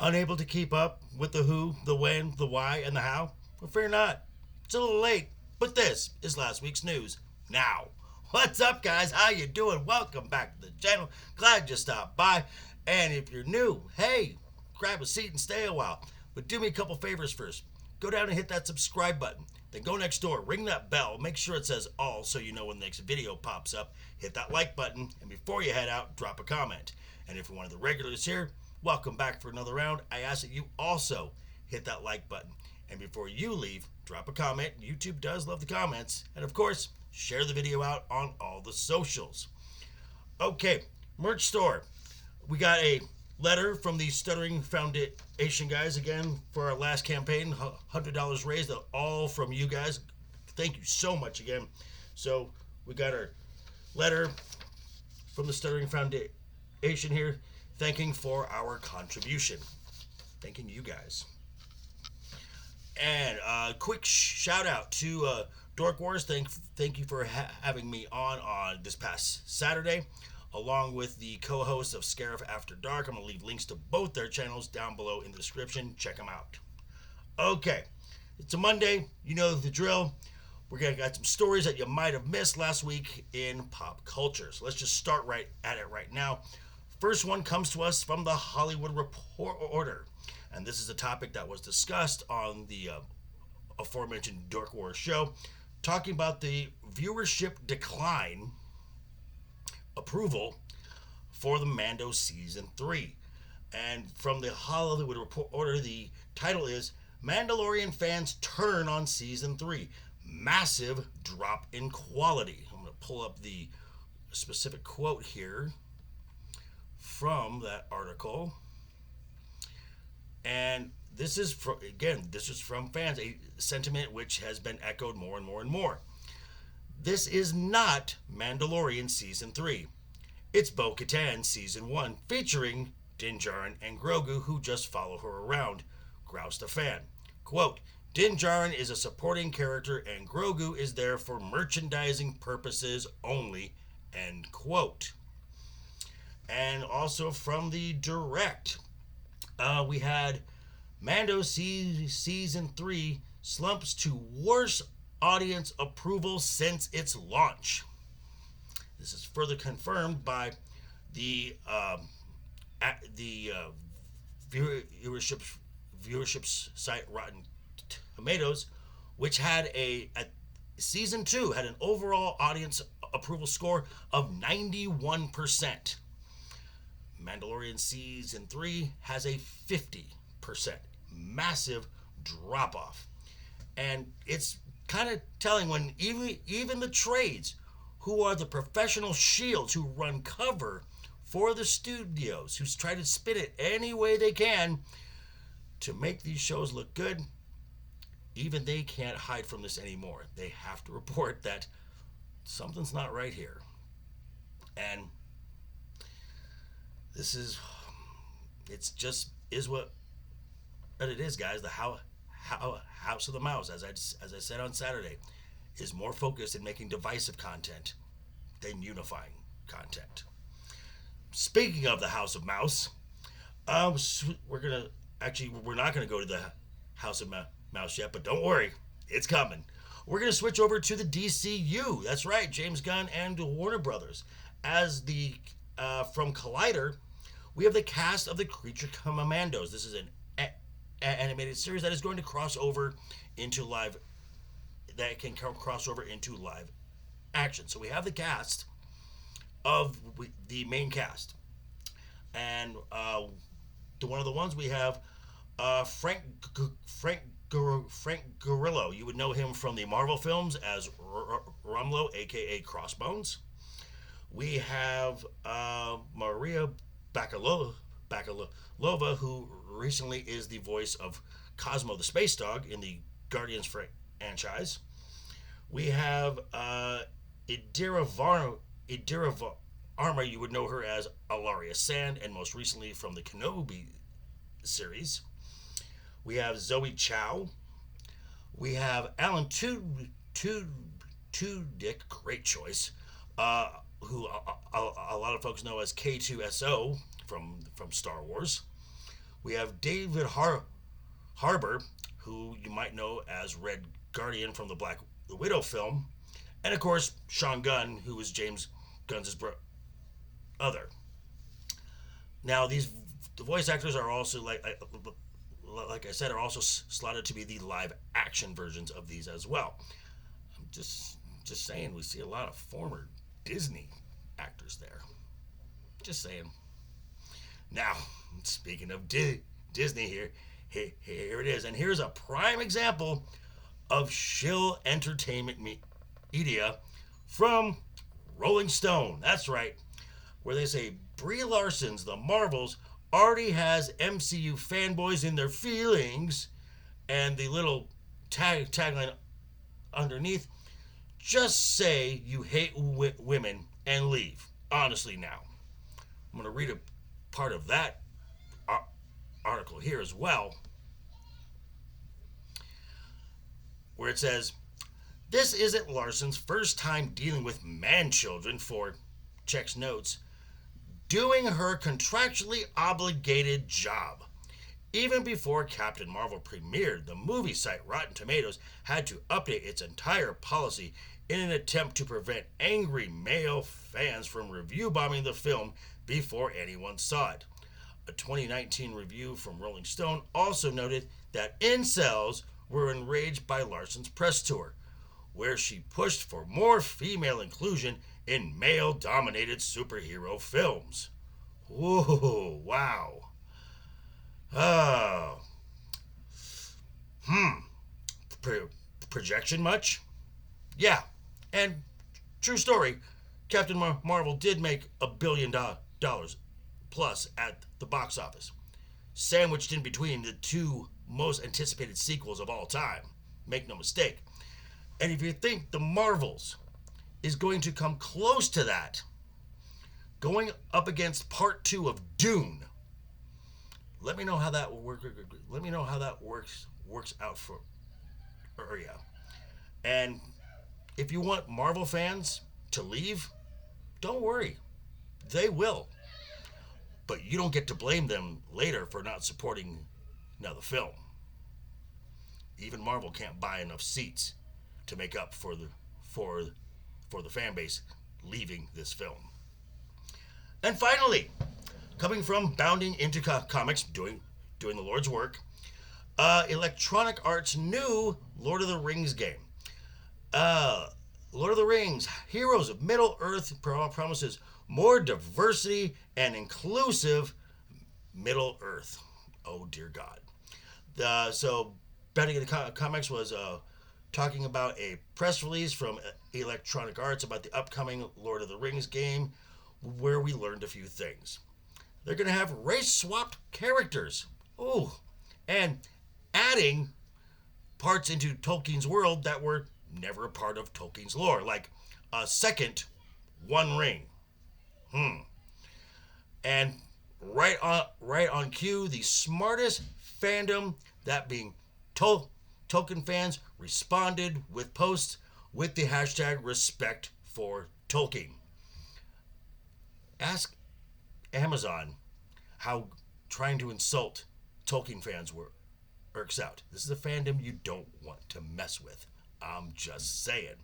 Unable to keep up with the who, the when, the why, and the how? Well, fear not. It's a little late, but this is last week's news. Now, what's up, guys? How you doing? Welcome back to the channel. Glad you stopped by. And if you're new, hey, grab a seat and stay a while. But do me a couple favors first. Go down and hit that subscribe button. Then go next door, ring that bell, make sure it says all so you know when the next video pops up. Hit that like button, and before you head out, drop a comment. And if you're one of the regulars here, welcome back for another round. I ask that you also hit that like button. And before you leave, drop a comment. YouTube does love the comments. And of course, share the video out on all the socials. Okay, merch store. We got a letter from the Stuttering Foundation guys again for our last campaign. $100 raised, all from you guys. Thank you so much again. So we got our letter from the Stuttering Foundation here, thanking for our contribution. Thanking you guys. And a quick shout out to Dork Wars. Thank you for having me on this past Saturday, along with the co-host of Scarif After Dark. I'm going to leave links to both their channels down below in the description. Check them out. Okay, it's a Monday. You know the drill. We're going to got some stories that you might have missed last week in pop culture. So let's just start right at it right now. First one comes to us from the Hollywood Reporter. And this is a topic that was discussed on the aforementioned Dork Wars show, talking about the viewership decline approval for the Mando Season 3. And from the Hollywood Reporter, the title is Mandalorian Fans Turn on Season 3. Massive Drop in Quality. I'm going to pull up the specific quote here from that article. And this is from fans, a sentiment which has been echoed more and more and more. This is not Mandalorian Season 3. It's Bo-Katan Season 1, featuring Din Djarin and Grogu, who just follow her around, groused a fan. Quote, Din Djarin is a supporting character and Grogu is there for merchandising purposes only, end quote. And also from the direct, we had Mando Season 3 slumps to worst audience approval since its launch. This is further confirmed by the viewership site Rotten Tomatoes, which had Season 2 had an overall audience approval score of 91%. Mandalorian Season 3 has a 50%. Massive drop off. And it's kind of telling when even the trades, who are the professional shields who run cover for the studios, who try to spin it any way they can to make these shows look good, even they can't hide from this anymore. They have to report that something's not right here. And this is what it is, guys. The House of the Mouse, as I said on Saturday, is more focused in making divisive content than unifying content. Speaking of the House of Mouse, we're not gonna go to the House of Mouse yet, but don't worry, it's coming. We're gonna switch over to the DCU. That's right, James Gunn and Warner Brothers. As the from Collider, we have the cast of the Creature Commandos. This is an animated series that is going to cross over into live action. So we have the cast of the main cast, and one of the ones we have Frank Grillo. You would know him from the Marvel films as Rumlow, aka Crossbones. We have Maria Bakalova, who recently is the voice of Cosmo the Space Dog in the Guardians franchise. We have Idira Varma. You would know her as Alaria Sand, and most recently from the Kenobi series. We have Zoe Chow. We have Alan Tudyk, great choice, who a lot of folks know as K2SO from Star Wars. We have David Harbour, who you might know as Red Guardian from the Black Widow film, and of course Sean Gunn, who is James Gunn's brother. Now these the voice actors are also like I said, are also slotted to be the live action versions of these as well. I'm just saying, we see a lot of former Disney actors there. Just saying. Now, speaking of Disney here it is, and here's a prime example of shill entertainment media from Rolling Stone. That's right, where they say Brie Larson's The Marvels already has MCU fanboys in their feelings, and the little tagline underneath, just say you hate women and leave. Honestly now. I'm going to read a part of that article here as well, where it says, this isn't Larson's first time dealing with man-children for, checks notes, doing her contractually obligated job. Even before Captain Marvel premiered, the movie site Rotten Tomatoes had to update its entire policy in an attempt to prevent angry male fans from review bombing the film before anyone saw it. A 2019 review from Rolling Stone also noted that incels were enraged by Larson's press tour, where she pushed for more female inclusion in male-dominated superhero films. Whoa, wow. Oh. Projection much? Yeah. And true story, Captain Marvel did make $1 billion plus at the box office, sandwiched in between the two most anticipated sequels of all time. Make no mistake. And if you think The Marvels is going to come close to that, going up against part 2 of Dune, let me know how that will work. Let me know how that works out for you. And if you want Marvel fans to leave, don't worry, they will. But you don't get to blame them later for not supporting another film. Even Marvel can't buy enough seats to make up for the fan base leaving this film. And finally, coming from bounding into comics, doing the Lord's work, Electronic Arts' new Lord of the Rings game. Lord of the Rings, Heroes of Middle-earth promises more diversity and inclusive Middle-earth. Oh, dear God. So, Bounding into Comics was talking about a press release from Electronic Arts about the upcoming Lord of the Rings game, where we learned a few things. They're going to have race-swapped characters. Ooh. And adding parts into Tolkien's world that were never a part of Tolkien's lore, like a second One Ring. And right on cue, the smartest fandom, that being Tolkien fans, responded with posts with the hashtag respect for Tolkien. Ask Amazon how trying to insult Tolkien fans works out. This is a fandom you don't want to mess with. I'm just saying.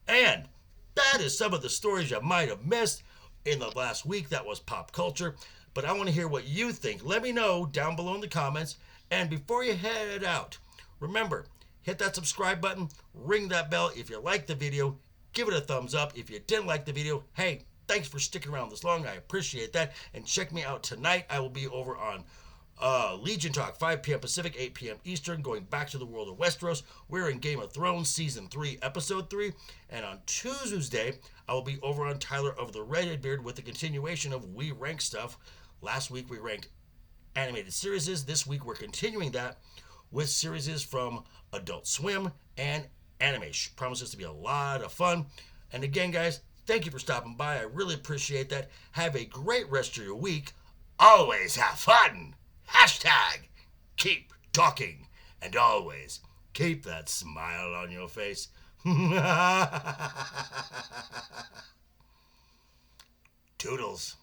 And that is some of the stories you might have missed in the last week. That was pop culture. But I want to hear what you think. Let me know down below in the comments. And before you head out, remember, hit that subscribe button, ring that bell if you liked the video, give it a thumbs up. If you didn't like the video, hey, thanks for sticking around this long. I appreciate that. And check me out tonight. I will be over on Legion Talk, 5 p.m. Pacific, 8 p.m. Eastern, going back to the world of Westeros. We're in Game of Thrones Season 3, Episode 3. And on Tuesday, I will be over on Tyler of the Red Beard with the continuation of We Rank stuff. Last week, we ranked animated series. This week, we're continuing that with series from Adult Swim and anime. Promises to be a lot of fun. And again, guys, thank you for stopping by. I really appreciate that. Have a great rest of your week. Always have fun. Hashtag keep talking. And always keep that smile on your face. Toodles.